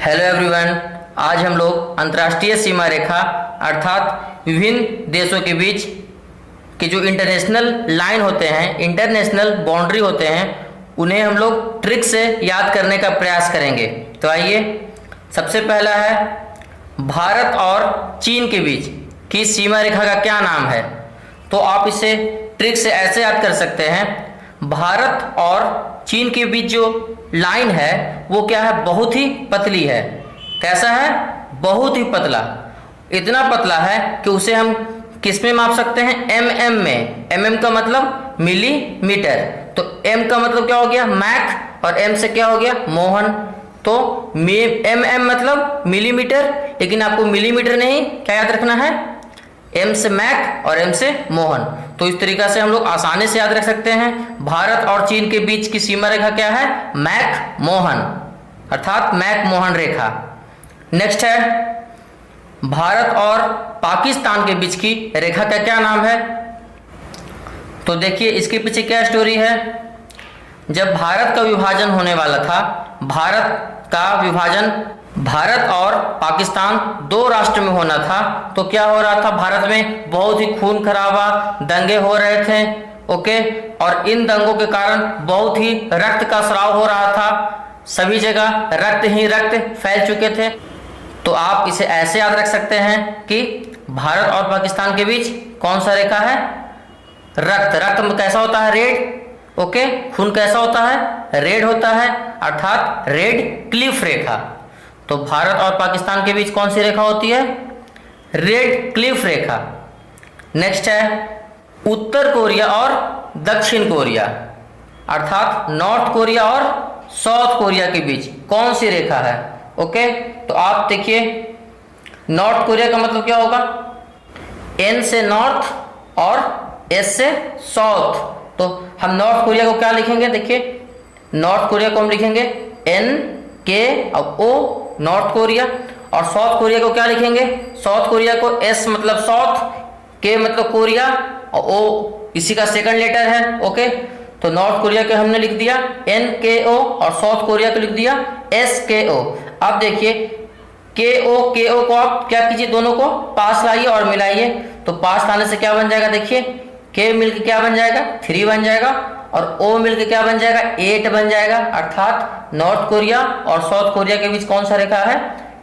Hello everyone. आज हम लोग अंतर्राष्ट्रीय सीमा रेखा अर्थात विभिन्न देशों के बीच के जो इंटरनेशनल लाइन होते हैं, इंटरनेशनल बाउंड्री होते हैं, उन्हें हम लोग ट्रिक से याद करने का प्रयास करेंगे। तो आइए, सबसे पहला है भारत और चीन के बीच की सीमा रेखा का क्या नाम है। तो आप इसे ट्रिक से ऐसे याद कर सकते हैं, भारत और चीन के बीच जो लाइन है वो क्या है, बहुत ही पतली है। कैसा है? बहुत ही पतला। इतना पतला है कि उसे हम किस में माप सकते हैं? mm में। mm का मतलब मिलीमीटर, तो m का मतलब क्या हो गया? मैक, और m से क्या हो गया? मोहन। तो mm मतलब मिलीमीटर, लेकिन आपको मिलीमीटर नहीं, क्या याद रखना है? m से मैक और m से मोहन। तो इस तरीका से हम लोग आसानी से याद रख सकते हैं, भारत और चीन के बीच की सीमा रेखा क्या है? मैक मोहन, अर्थात मैक मोहन रेखा। नेक्स्ट है भारत और पाकिस्तान के बीच की रेखा का क्या नाम है। तो देखिए इसके पीछे क्या स्टोरी है। जब भारत का विभाजन होने वाला था, भारत का विभाजन भारत और पाकिस्तान दो राष्ट्र में होना था, तो क्या हो रहा था? भारत में बहुत ही खून खराबा दंगे हो रहे थे। ओके, और इन दंगों के कारण बहुत ही रक्त का स्राव हो रहा था, सभी जगह रक्त ही रक्त फैल चुके थे। तो आप इसे ऐसे याद रख सकते हैं कि भारत और पाकिस्तान के बीच कौन सा रेखा है? रक्त। रक्त कैसा होता है? रेड। ओके, खून कैसा होता है? रेड होता है, अर्थात रेड क्लिफ रेखा। तो भारत और पाकिस्तान के बीच कौन सी रेखा होती है? रेड क्लिफ रेखा। नेक्स्ट है उत्तर कोरिया और दक्षिण कोरिया, अर्थात नॉर्थ कोरिया और साउथ कोरिया के बीच कौन सी रेखा है? ओके, तो आप देखिए, नॉर्थ कोरिया का मतलब क्या होगा? N से नॉर्थ और S से साउथ। तो हम नॉर्थ कोरिया को क्या लिखेंगे? देखिए, नॉर्थ कोरिया को हम लिखेंगे NK और O, नॉर्थ कोरिया। और साउथ कोरिया को क्या लिखेंगे? साउथ कोरिया को S मतलब साउथ, K मतलब कोरिया, और O इसी का सेकंड लेटर है। ओके, तो नॉर्थ कोरिया को हमने लिख दिया NKO और साउथ कोरिया को लिख दिया SKO। अब देखिए KO को आप क्या कीजिए, दोनों को पास लाइए और मिलाइए। तो पास लाने से क्या बन जाएगा? देखिए, K मिलकर क्या बन जाएगा? 3 बन जाएगा, और O मिलकर क्या बन जाएगा? 8 बन जाएगा। अर्थात नॉर्थ कोरिया और साउथ कोरिया के बीच कौन सा रेखा है?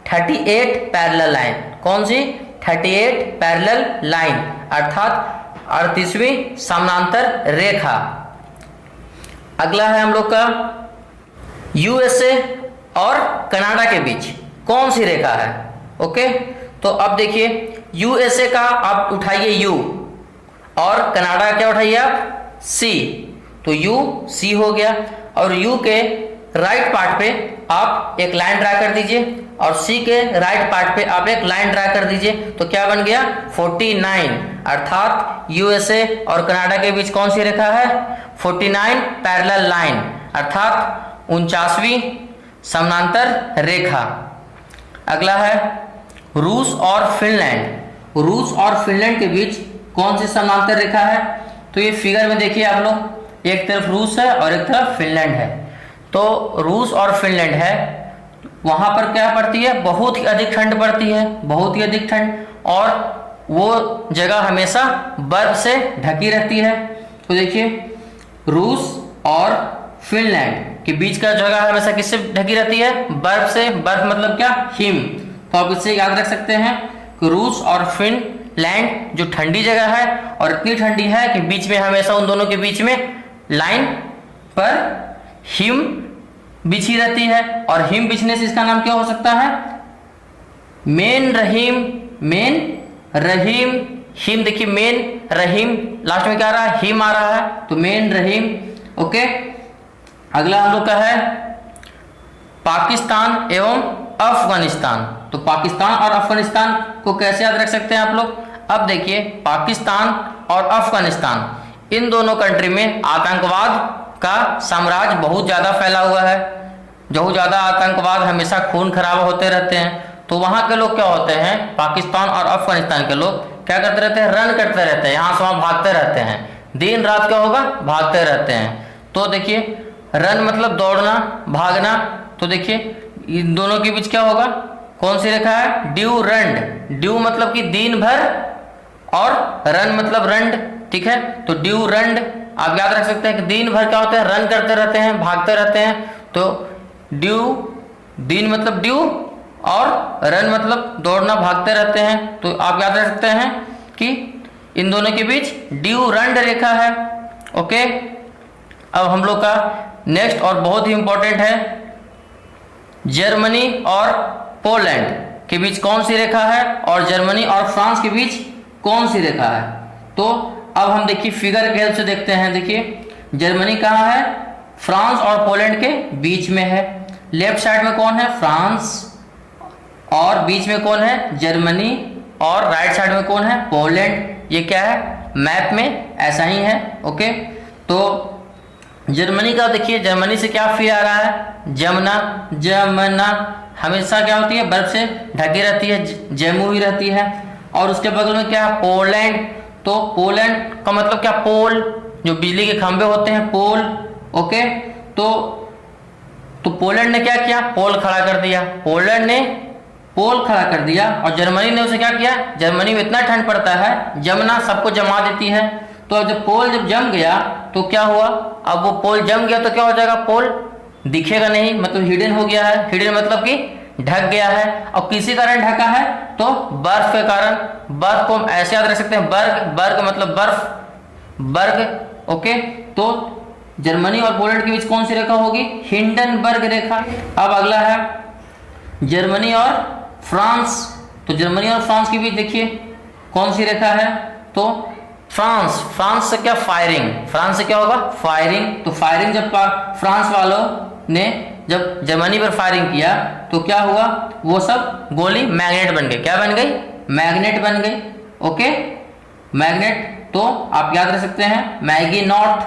38 पैरेलल लाइन। कौन सी? 38 पैरेलल लाइन, अर्थात 38वीं समानांतर रेखा। अगला है हम लोग का USA और कनाडा के बीच कौन सी रेखा है। ओके, तो अब देखिए, USA का आप उठाइए U, और कनाडा क्या उठाइए आप? C। तो U C हो गया, और U के राइट पार्ट पे आप एक लाइन ड्रा कर दीजिए, और C के राइट पार्ट पे आप एक लाइन ड्रा कर दीजिए। तो क्या बन गया? 49, अर्थात USA और कनाडा के बीच कौन सी रेखा है? 49 पैरेलल लाइन, अर्थात 49वीं समानांतर रेखा। अगला है रूस और फिनलैंड। रूस और फिनलैंड के बीच कौन सी समानांतर रेखा है? तो ये फिगर में देखिए आप लोग, एक तरफ रूस है और एक तरफ फिनलैंड है। तो रूस और फिनलैंड है, वहां पर क्या पड़ती है? बहुत ही अधिक ठंड पड़ती है, बहुत ही अधिक ठंड, और वो जगह हमेशा बर्फ से ढकी रहती है। तो देखिए, रूस और फिनलैंड के बीच का जगह हमेशा किससे ढकी रहती है? बर्फ से। बर्फ मतलब क्या? हिम। तो आप इससे याद रख सकते हैं कि रूस और फिनलैंड जो ठंडी जगह है, और इतनी ठंडी है कि बीच में हमेशा उन दोनों के बीच में लाइन पर हिम बिछी रहती है। और हिम बिछने से इसका नाम क्या हो सकता है? मेन रहीम। मेन रहीम, हिम। देखिए, मेन रहीम, लास्ट में क्या आ रहा है? हिम आ रहा है, तो मेन रहीम। ओके, अगला हम लोग का है पाकिस्तान एवं अफगानिस्तान। तो पाकिस्तान और अफगानिस्तान को कैसे याद रख सकते हैं आप लोग? अब देखिए, पाकिस्तान और अफगानिस्तान, इन दोनों कंट्री में आतंकवाद का साम्राज्य बहुत ज्यादा फैला हुआ है। जो ज्यादा आतंकवाद, हमेशा खून खराबा होते रहते हैं। तो वहां के लोग क्या होते हैं? पाकिस्तान और अफगानिस्तान के लोग क्या करते रहते हैं? रन करते रहते हैं, यहाँ से वहां भागते रहते हैं, दिन रात क्या होगा? भागते रहते हैं। तो देखिए, रन मतलब दौड़ना, भागना। तो देखिए, इन दोनों के बीच क्या होगा, कौन सी रेखा है, ड्यूरंड। ड्यू मतलब कि दिन भर और रन मतलब रंड, ठीक है। तो ड्यूरंड आप याद रख सकते हैं कि दिन भर क्या होता है, रन करते रहते हैं, भागते रहते हैं। तो ड्यू, दिन मतलब ड्यू और रन मतलब दौड़ना, भागते रहते हैं। तो आप याद रख सकते हैं कि इन दोनों के बीच ड्यूरंड रेखा है। ओके, अब हम लोग का नेक्स्ट और बहुत ही इंपॉर्टेंट है, जर्मनी और पोलैंड के बीच कौन सी रेखा है और जर्मनी और फ्रांस के बीच कौन सी रेखा है। तो अब हम देखिए फिगर के हेल्प से देखते हैं। देखिए जर्मनी कहाँ है, फ्रांस और पोलैंड के बीच में है। लेफ्ट साइड में कौन है, फ्रांस, और बीच में कौन है, जर्मनी, और राइट साइड में कौन है, पोलैंड। ये क्या है, मैप में ऐसा ही है। ओके, तो जर्मनी का देखिए, जर्मनी से क्या फी आ रहा है, जमुना। जमुना हमेशा क्या होती है, बर्फ से ढकी रहती है, जम्मू ही रहती है। और उसके बगल में क्या है, पोलैंड। तो पोलैंड का मतलब क्या, पोल, जो बिजली के खंभे होते हैं, पोल। ओके, तो पोलैंड ने क्या किया, पोल खड़ा कर दिया। पोलैंड ने पोल खड़ा कर दिया और जर्मनी ने उसे क्या किया, जर्मनी में इतना ठंड पड़ता है, जमना सबको जमा देती है। तो जब पोल जब जम गया तो क्या हुआ, अब वो पोल जम गया तो क्या हो जाएगा, पोल दिखेगा नहीं, मतलब हिडन हो गया है। हिडन मतलब कि ढक गया है। और किसी कारण ढका है, तो बर्फ के कारण। बर्फ को हम ऐसे याद रख सकते हैं, बर्ग, बर्ग मतलब बर्फ, बर्ग। ओके, तो जर्मनी और पोलैंड के बीच कौन सी रेखा होगी, हिंडनबर्ग रेखा। अब अगला है जर्मनी और फ्रांस। तो जर्मनी और फ्रांस के बीच देखिए कौन सी रेखा है, तो फ्रांस, फ्रांस से क्या, फायरिंग, फ्रांस से क्या होगा, फायरिंग। तो फायरिंग जब फ्रांस वालों ने जब जर्मनी पर फायरिंग किया तो क्या हुआ, वो सब गोली मैग्नेट बन गई। क्या बन गई, मैग्नेट बन गई। Okay, magnet. तो आप याद रख सकते हैं मैगी नॉट,